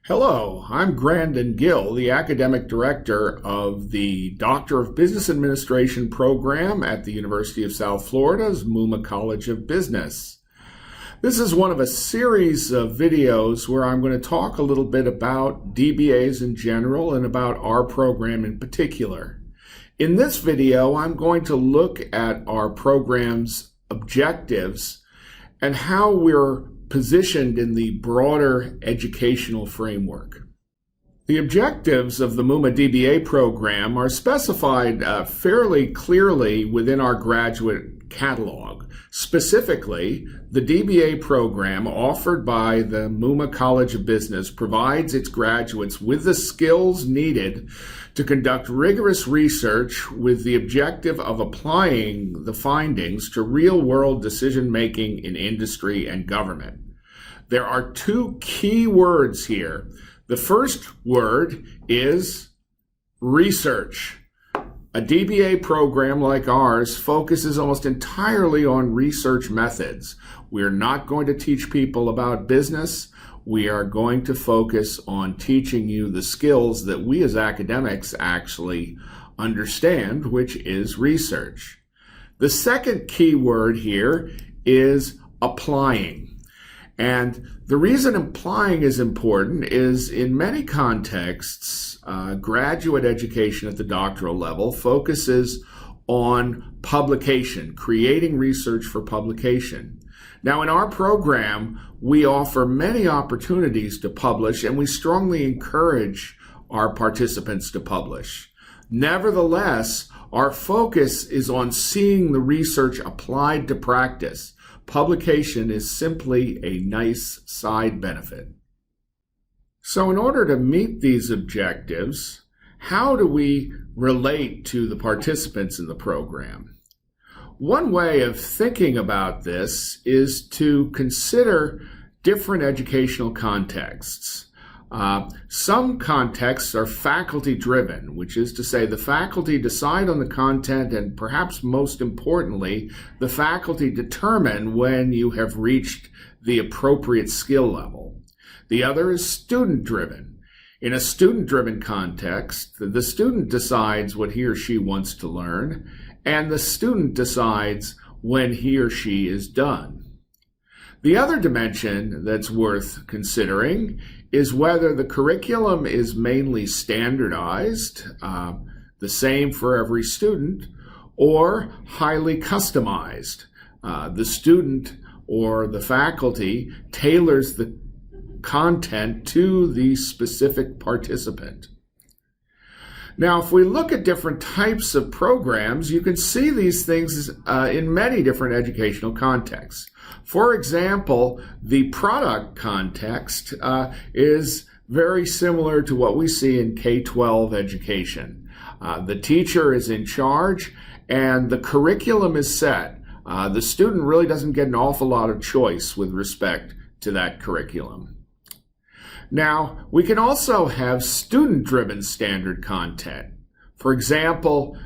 Hello, I'm Grandin Gill, the Academic Director of the Doctor of Business Administration program at the University of South Florida's Muma College of Business. This is one of a series of videos where I'm going to talk a little bit about DBAs in general and about our program in particular. In this video, I'm going to look at our program's objectives and how we're positioned in the broader educational framework. The objectives of the Mumma DBA program are specified fairly clearly within our graduate catalog. Specifically, the DBA program offered by the Muma College of Business provides its graduates with the skills needed to conduct rigorous research with the objective of applying the findings to real-world decision-making in industry and government. There are two key words here. The first word is research. A DBA program like ours focuses almost entirely on research methods. We're not going to teach people about business. We are going to focus on teaching you the skills that we as academics actually understand, which is research. The second key word here is applying. And the reason applying is important is in many contexts, graduate education at the doctoral level focuses on publication, creating research for publication. Now, in our program, we offer many opportunities to publish, and we strongly encourage our participants to publish. Nevertheless, our focus is on seeing the research applied to practice. Publication is simply a nice side benefit. So in order to meet these objectives, how do we relate to the participants in the program? One way of thinking about this is to consider different educational contexts. Some contexts are faculty-driven, which is to say the faculty decide on the content, and perhaps most importantly, the faculty determine when you have reached the appropriate skill level. The other is student-driven. In a student-driven context, the student decides what he or she wants to learn, and the student decides when he or she is done. The other dimension that's worth considering is whether the curriculum is mainly standardized, the same for every student, or highly customized. The student or the faculty tailors the content to the specific participant. Now, if we look at different types of programs, you can see these things in many different educational contexts. For example, the product context is very similar to what we see in K-12 education. The teacher is in charge and the curriculum is set. The student really doesn't get an awful lot of choice with respect to that curriculum. Now, we can also have student-driven standard content. For example,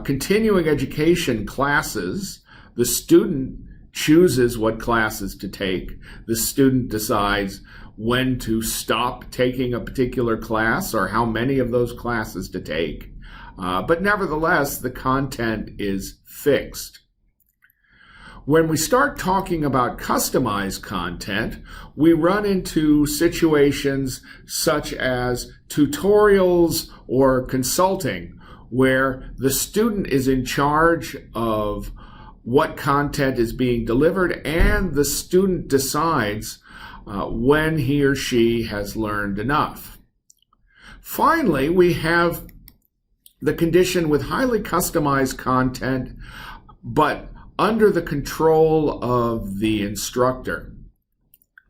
continuing education classes, the student chooses what classes to take. The student decides when to stop taking a particular class or how many of those classes to take. But nevertheless, the content is fixed. When we start talking about customized content, we run into situations such as tutorials or consulting, where the student is in charge of what content is being delivered and the student decides when he or she has learned enough. Finally, we have the condition with highly customized content, but under the control of the instructor.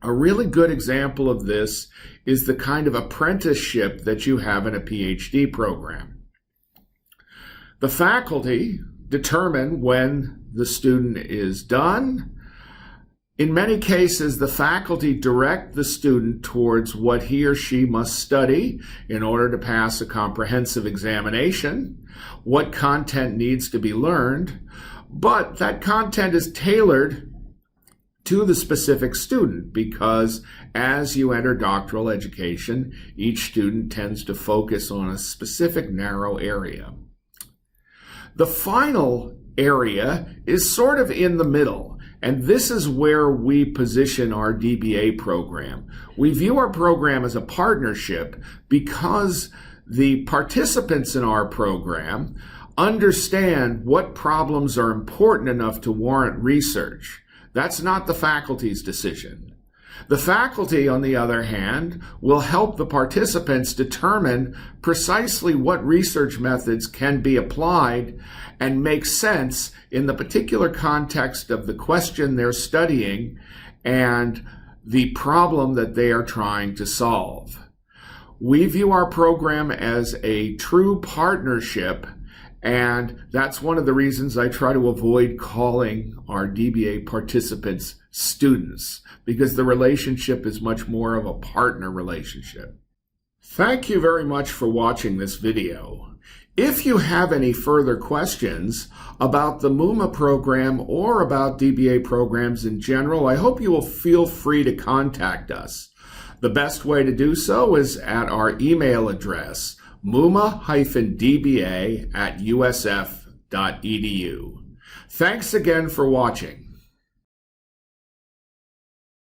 A really good example of this is the kind of apprenticeship that you have in a PhD program. The faculty determine when the student is done. In many cases, the faculty direct the student towards what he or she must study in order to pass a comprehensive examination, what content needs to be learned, but that content is tailored to the specific student, because as you enter doctoral education, each student tends to focus on a specific narrow area. The final area is sort of in the middle, and this is where we position our DBA program. We view our program as a partnership because the participants in our program understand what problems are important enough to warrant research. That's not the faculty's decision. The faculty, on the other hand, will help the participants determine precisely what research methods can be applied and make sense in the particular context of the question they're studying and the problem that they are trying to solve. We view our program as a true partnership, and that's one of the reasons I try to avoid calling our DBA participants students, because the relationship is much more of a partner relationship. Thank you very much for watching this video. If you have any further questions about the Mumma program or about DBA programs in general, I hope you will feel free to contact us. The best way to do so is at our email address, mumma-dba@usf.edu. Thanks again for watching.